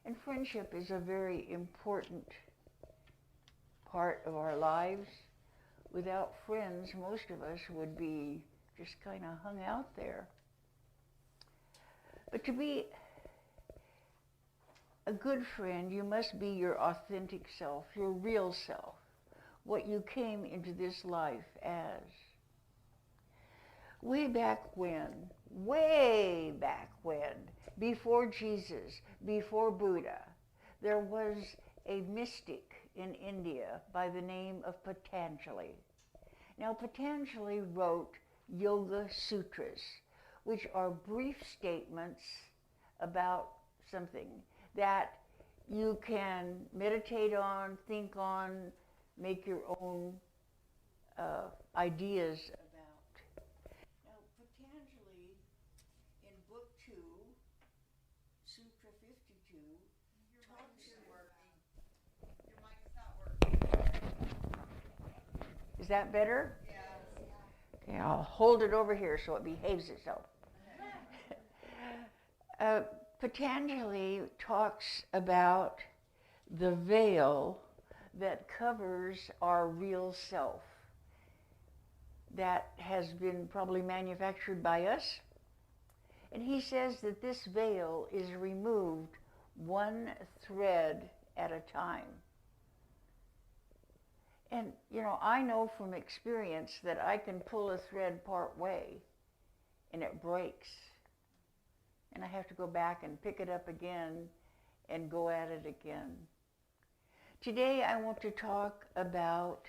And friendship is a very important part of our lives. Without friends, most of us would be just kind of hung out there. But to be a good friend, you must be your authentic self, your real self, what you came into this life as. Way back when, before Jesus, before Buddha, there was a mystic in India by the name of Patanjali. Now, Patanjali wrote Yoga Sutras, which are brief statements about something that you can meditate on, think on, make your own ideas about. Now, Patanjali, in Book 2, Sutra 52, talks. Your mic is not working. Is that better? Yes. Okay, I'll hold it over here so it behaves itself. Patanjali talks about the veil that covers our real self that has been probably manufactured by us. And he says that this veil is removed one thread at a time. And, I know from experience that I can pull a thread part way and it breaks. And I have to go back and pick it up again and go at it again. Today I want to talk about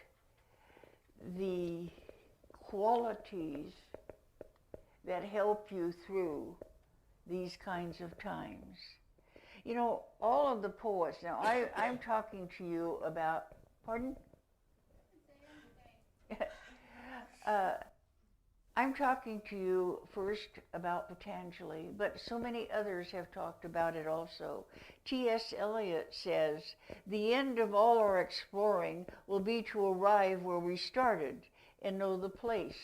the qualities that help you through these kinds of times. All of the poets, now I'm talking to you about, pardon? I'm talking to you first about Patanjali, but so many others have talked about it also. T.S. Eliot says, the end of all our exploring will be to arrive where we started and know the place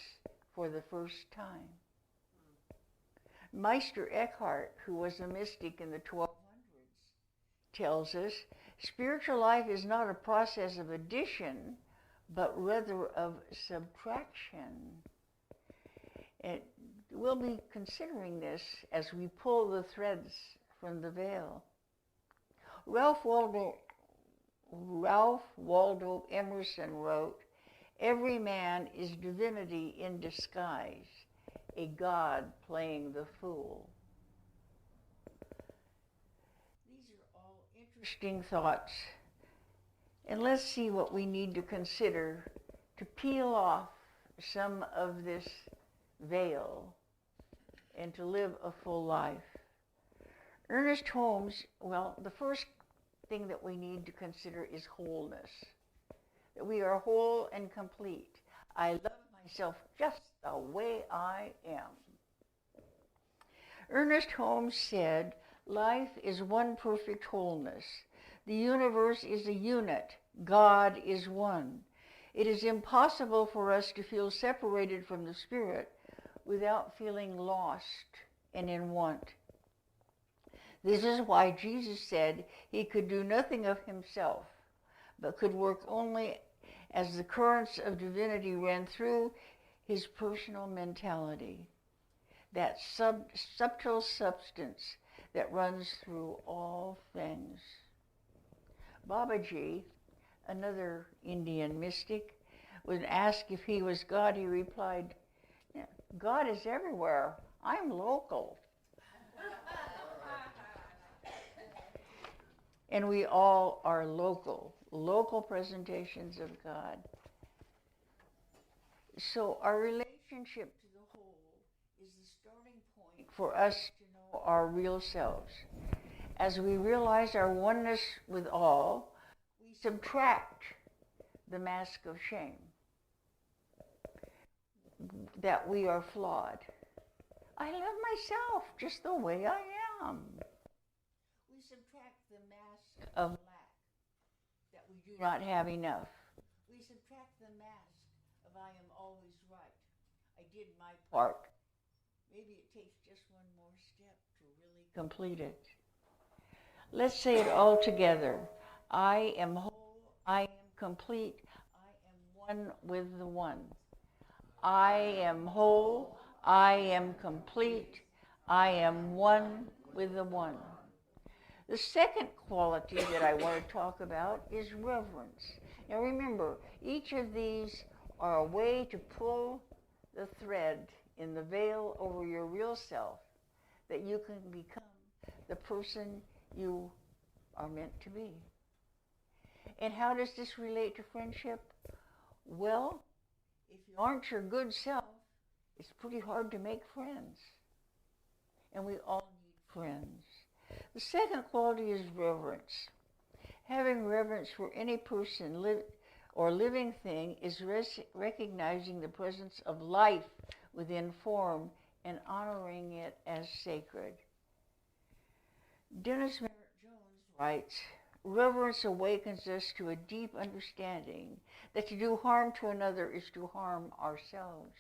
for the first time. Meister Eckhart, who was a mystic in the 1200s, tells us, spiritual life is not a process of addition, but rather of subtraction. And we'll be considering this as we pull the threads from the veil. Ralph Waldo Emerson wrote, every man is divinity in disguise, a god playing the fool. These are all interesting thoughts. And let's see what we need to consider to peel off some of this veil and to live a full life. Ernest Holmes, the first thing that we need to consider is wholeness. That we are whole and complete. I love myself just the way I am. Ernest Holmes said, life is one perfect wholeness. The universe is a unit. God is one. It is impossible for us to feel separated from the Spirit without feeling lost and in want. This is why Jesus said he could do nothing of himself, but could work only as the currents of divinity ran through his personal mentality, that subtle substance that runs through all things. Babaji, another Indian mystic, when asked if he was God, he replied, God is everywhere. I'm local. And we all are local presentations of God. So our relationship to the whole is the starting point for us to know our real selves. As we realize our oneness with all, we subtract the mask of shame, that we are flawed. I love myself just the way I am. We subtract the mask of lack, that we do not have enough. We subtract the mask of I am always right. I did my part. Maybe it takes just one more step to really complete it. Let's say it all together. I am whole, I am complete, I am one with the one. I am whole, I am complete, I am one with the one. The second quality that I want to talk about is reverence. Now remember, each of these are a way to pull the thread in the veil over your real self, that you can become the person you are meant to be. And how does this relate to friendship? Well, if you aren't your good self, it's pretty hard to make friends. And we all need friends. The second quality is reverence. Having reverence for any person or living thing is recognizing the presence of life within form and honoring it as sacred. Dennis Merritt Jones writes, reverence awakens us to a deep understanding that to do harm to another is to harm ourselves.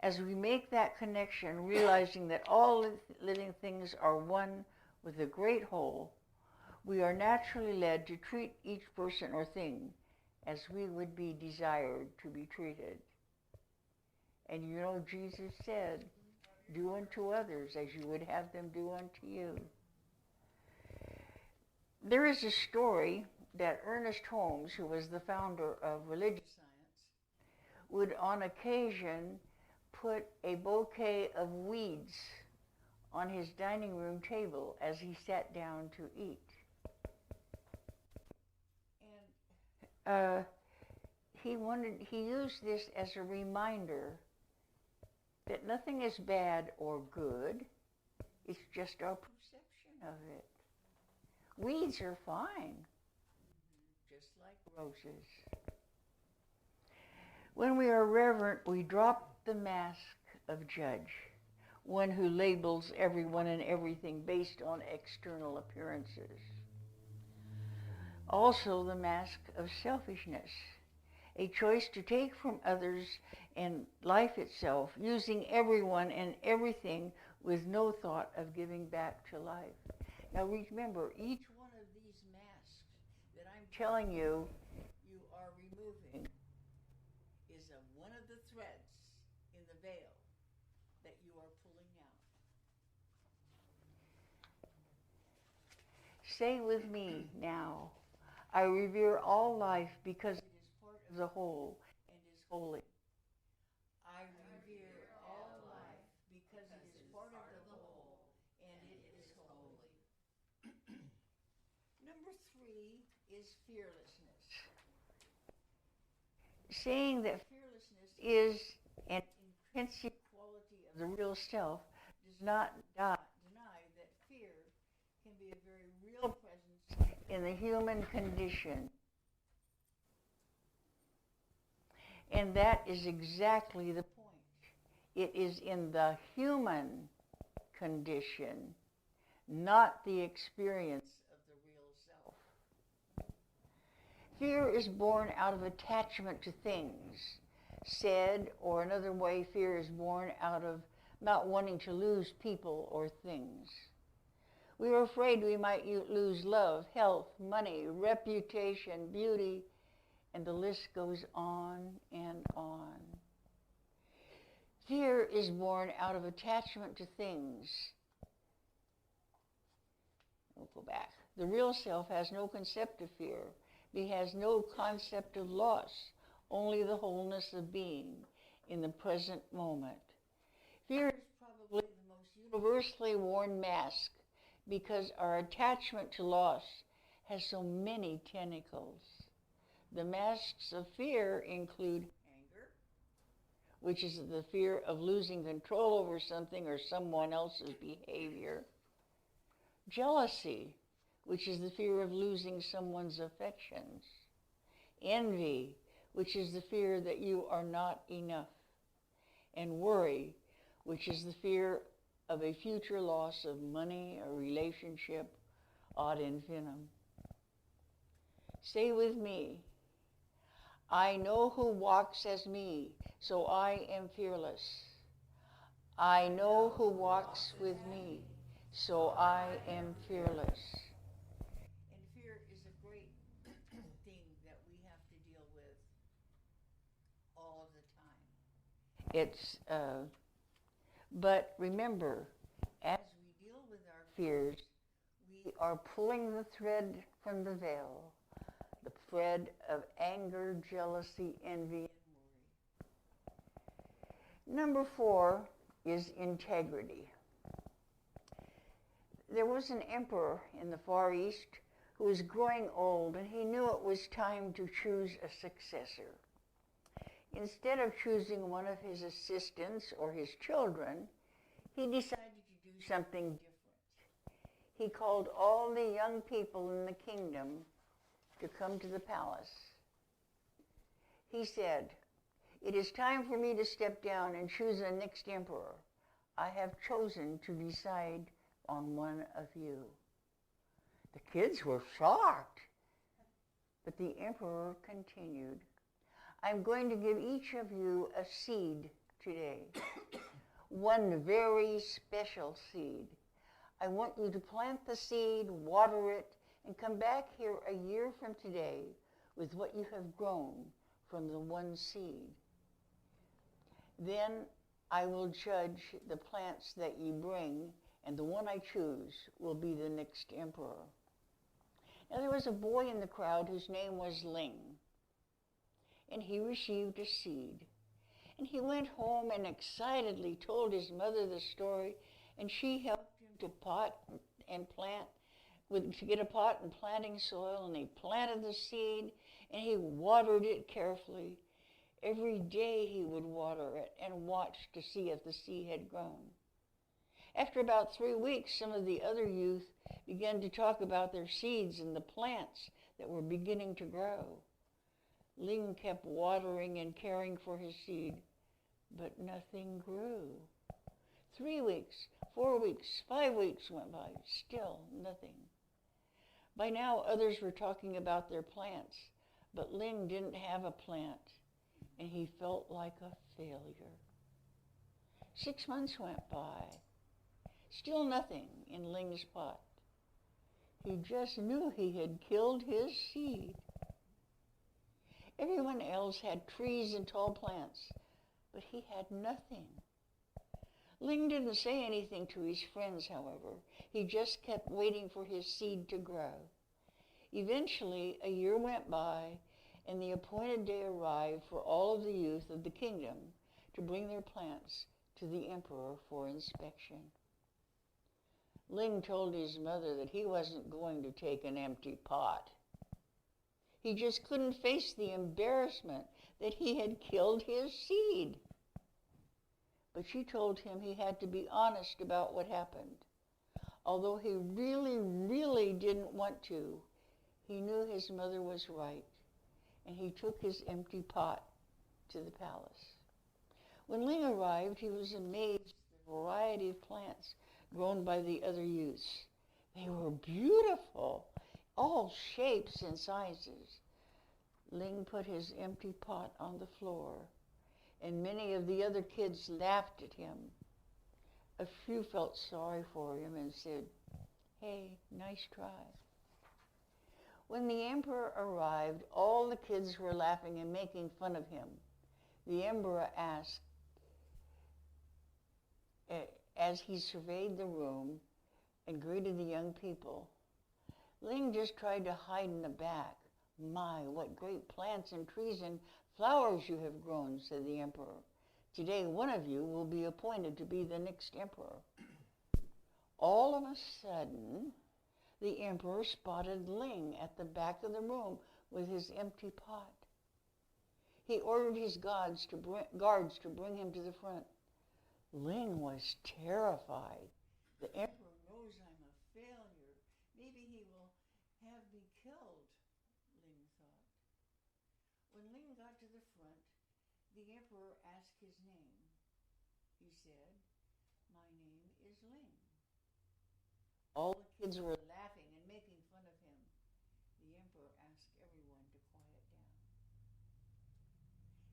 As we make that connection, realizing that all living things are one with the great whole, we are naturally led to treat each person or thing as we would be desired to be treated. And you know, Jesus said, do unto others as you would have them do unto you. There is a story that Ernest Holmes, who was the founder of religious science, would on occasion put a bouquet of weeds on his dining room table as he sat down to eat. And he used this as a reminder that nothing is bad or good, it's just our perception of it. Weeds are fine, just like roses. When we are reverent, we drop the mask of judge, one who labels everyone and everything based on external appearances. Also the mask of selfishness, a choice to take from others and life itself, using everyone and everything with no thought of giving back to life. Now remember, each one of these masks that I'm telling you, you are removing is one of the threads in the veil that you are pulling out. Say with me now, I revere all life because it is part of the whole and is holy. I revere all life because it is part of the whole and it is holy. Number 3 is fearlessness. Saying that fearlessness is an intrinsic quality of the real self does not deny that fear can be a very real presence in the human condition. And that is exactly the point. It is in the human condition, not the experience of the real self. Fear is born out of attachment to things. Said, or another way, fear is born out of not wanting to lose people or things. We are afraid we might lose love, health, money, reputation, beauty, and the list goes on and on. Fear is born out of attachment to things. We'll go back. The real self has no concept of fear. He has no concept of loss, only the wholeness of being in the present moment. Fear is probably the most universally worn mask because our attachment to loss has so many tentacles. The masks of fear include anger, which is the fear of losing control over something or someone else's behavior. Jealousy, which is the fear of losing someone's affections. Envy, which is the fear that you are not enough. And worry, which is the fear of a future loss of money, a relationship, ad infinitum. Say with me, I know who walks as me, so I am fearless. I know who walks with me, so I am fearless. And fear is a great thing that we have to deal with all of the time. But remember, as we deal with our fears, we are pulling the thread from the veil, the thread of anger, jealousy, envy, and worry. Number 4 is integrity. There was an emperor in the Far East who was growing old, and he knew it was time to choose a successor. Instead of choosing one of his assistants or his children, he decided to do something different. He called all the young people in the kingdom to come to the palace. He said, "It is time for me to step down and choose a next emperor. I have chosen to decide on one of you." The kids were shocked, but the emperor continued, "I'm going to give each of you a seed today, one very special seed. I want you to plant the seed, water it, and come back here a year from today with what you have grown from the one seed. Then I will judge the plants that you bring, and the one I choose will be the next emperor." Now there was a boy in the crowd whose name was Ling, and he received a seed. And he went home and excitedly told his mother the story, and she helped him to get a pot and planting soil, and he planted the seed, and he watered it carefully. Every day he would water it and watch to see if the seed had grown. After about 3 weeks, some of the other youth began to talk about their seeds and the plants that were beginning to grow. Ling kept watering and caring for his seed, but nothing grew. 3 weeks, 4 weeks, 5 weeks went by, still nothing. By now, others were talking about their plants, but Ling didn't have a plant, and he felt like a failure. 6 months went by, still nothing in Ling's pot. He just knew he had killed his seed. Everyone else had trees and tall plants, but he had nothing. Ling didn't say anything to his friends, however. He just kept waiting for his seed to grow. Eventually, a year went by, and the appointed day arrived for all of the youth of the kingdom to bring their plants to the emperor for inspection. Ling told his mother that he wasn't going to take an empty pot. He just couldn't face the embarrassment that he had killed his seed. But she told him he had to be honest about what happened. Although he really didn't want to, he knew his mother was right, and he took his empty pot to the palace. When Ling arrived, he was amazed at the variety of plants grown by the other youths. They were beautiful, all shapes and sizes. Ling put his empty pot on the floor, and many of the other kids laughed at him. A few felt sorry for him and said, "Hey, nice try." When the emperor arrived, all the kids were laughing and making fun of him. The emperor asked, as he surveyed the room and greeted the young people, "Ling just tried to hide in the back. My, what great plants and trees and flowers you have grown," said the emperor. "Today, one of you will be appointed to be the next emperor." All of a sudden, the emperor spotted Ling at the back of the room with his empty pot. He ordered his guards to bring him to the front. Ling was terrified. "The emperor knows I'm a failure. Maybe he will have me killed," Ling thought. When Ling got to the front, the emperor asked his name. He said, "My name is Ling." All the kids were laughing and making fun of him. The emperor asked everyone to quiet down.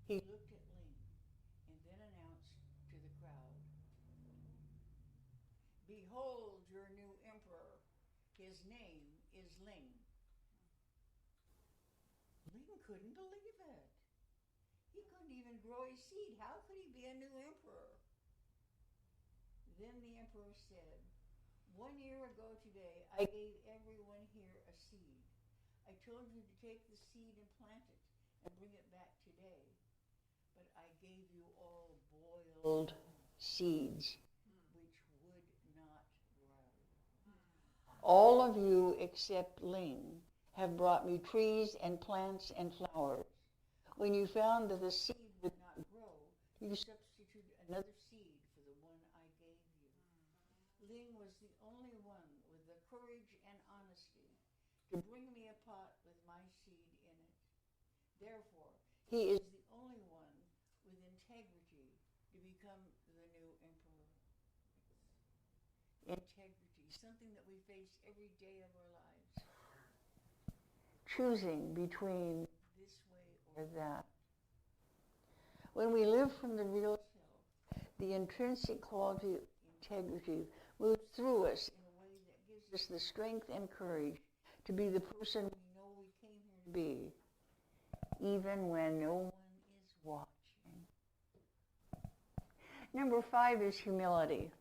He looked at Ling and then announced to the crowd, Behold your new emperor. His name is Ling. Ling couldn't believe it. He couldn't even grow a seed. How could he be a new emperor? Then the emperor said, 1 year ago today, I gave everyone here a seed. I told you to take the seed and plant it and bring it back today. But I gave you all boiled seeds, which would not grow. All of you except Ling have brought me trees and plants and flowers. When you found that the seed would not grow, you substituted another seed for the one I gave you. Ling was the only one with the courage and honesty to bring me a pot with my seed in it. Therefore, he is the only one with integrity to become the new emperor. Integrity, something that we face every day of our lives. Choosing between this way or that. When we live from the real self, the intrinsic quality of integrity moves through us in a way that gives us the strength and courage to be the person we know we came here to be, even when no one is watching. Number 5 is humility.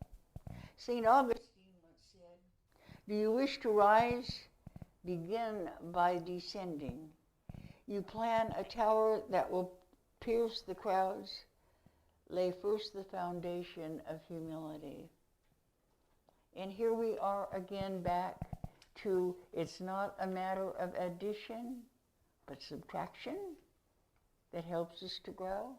St. Augustine once said, do you wish to rise? Begin by descending. You plan a tower that will pierce the crowds. Lay first the foundation of humility. And here we are again back to it's not a matter of addition, but subtraction that helps us to grow.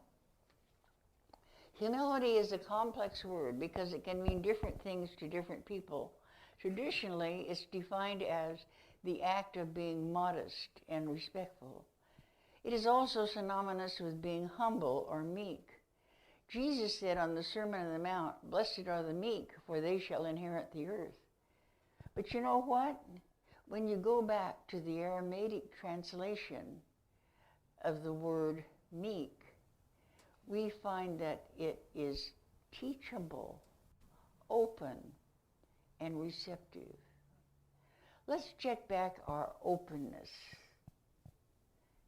Humility is a complex word because it can mean different things to different people. Traditionally, it's defined as the act of being modest and respectful. It is also synonymous with being humble or meek. Jesus said on the Sermon on the Mount, blessed are the meek, for they shall inherit the earth. But you know what? When you go back to the Aramaic translation of the word meek, we find that it is teachable, open, and receptive. Let's check back our openness.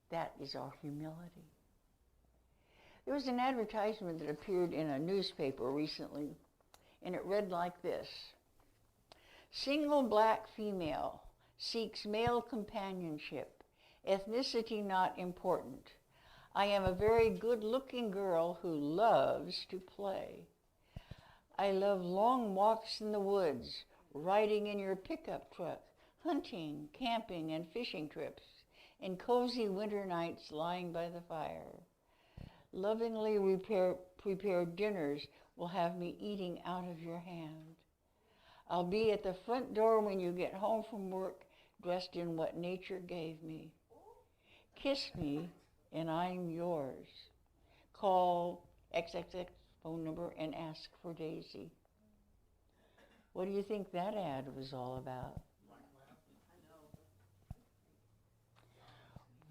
That is our humility. There was an advertisement that appeared in a newspaper recently, and it read like this. Single black female seeks male companionship, ethnicity not important. I am a very good-looking girl who loves to play. I love long walks in the woods, riding in your pickup truck, hunting, camping, and fishing trips, and cozy winter nights lying by the fire. Lovingly prepared dinners will have me eating out of your hand. I'll be at the front door when you get home from work, dressed in what nature gave me. Kiss me, and I'm yours. Call XXX phone number and ask for Daisy. What do you think that ad was all about?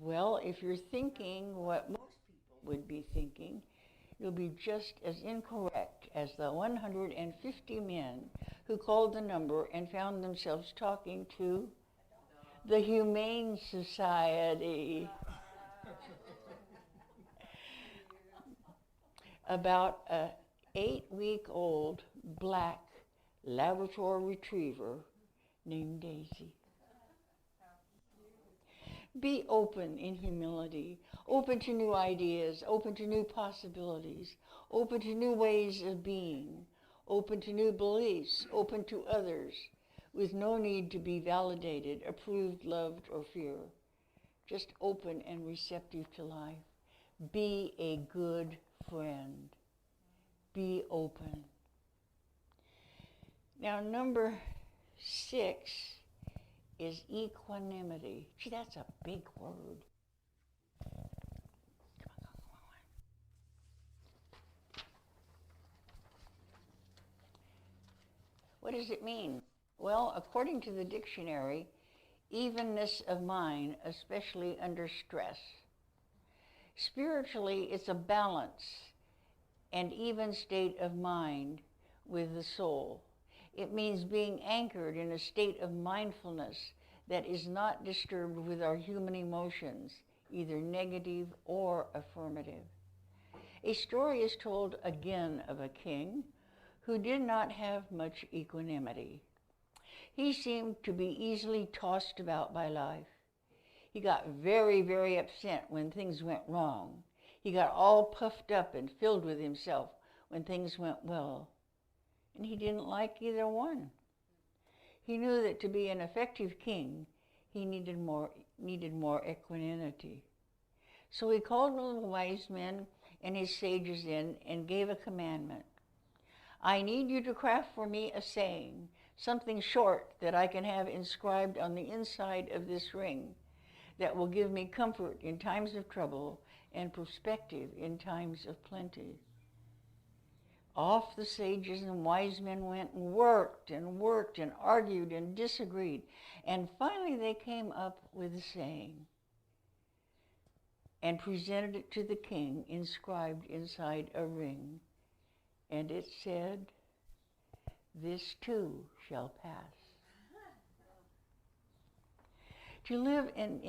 Well, if you're thinking what most people would be thinking, you'll be just as incorrect as the 150 men who called the number and found themselves talking to the Humane Society about an 8-week-old black Labrador retriever named Daisy. Be open in humility, open to new ideas, open to new possibilities, open to new ways of being, open to new beliefs, open to others, with no need to be validated, approved, loved, or fear. Just open and receptive to life. Be a good friend. Be open. Now, number 6 is equanimity. Gee, that's a big word. Come on. What does it mean? Well, according to the dictionary, evenness of mind, especially under stress. Spiritually, it's a balance and even state of mind with the soul. It means being anchored in a state of mindfulness that is not disturbed with our human emotions, either negative or affirmative. A story is told again of a king who did not have much equanimity. He seemed to be easily tossed about by life. He got very, very upset when things went wrong. He got all puffed up and filled with himself when things went well. And he didn't like either one. He knew that to be an effective king, he needed more equanimity. So he called all the wise men and his sages in and gave a commandment. I need you to craft for me a saying, something short that I can have inscribed on the inside of this ring that will give me comfort in times of trouble and perspective in times of plenty. Off the sages and wise men went and worked and argued and disagreed. And finally they came up with a saying and presented it to the king inscribed inside a ring. And it said, "This too shall pass." To live in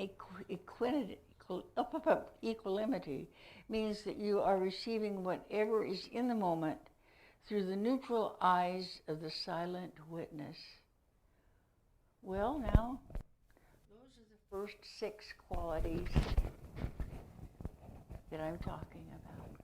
equanimity means that you are receiving whatever is in the moment through the neutral eyes of the silent witness. Well, now, those are the first 6 qualities that I'm talking about.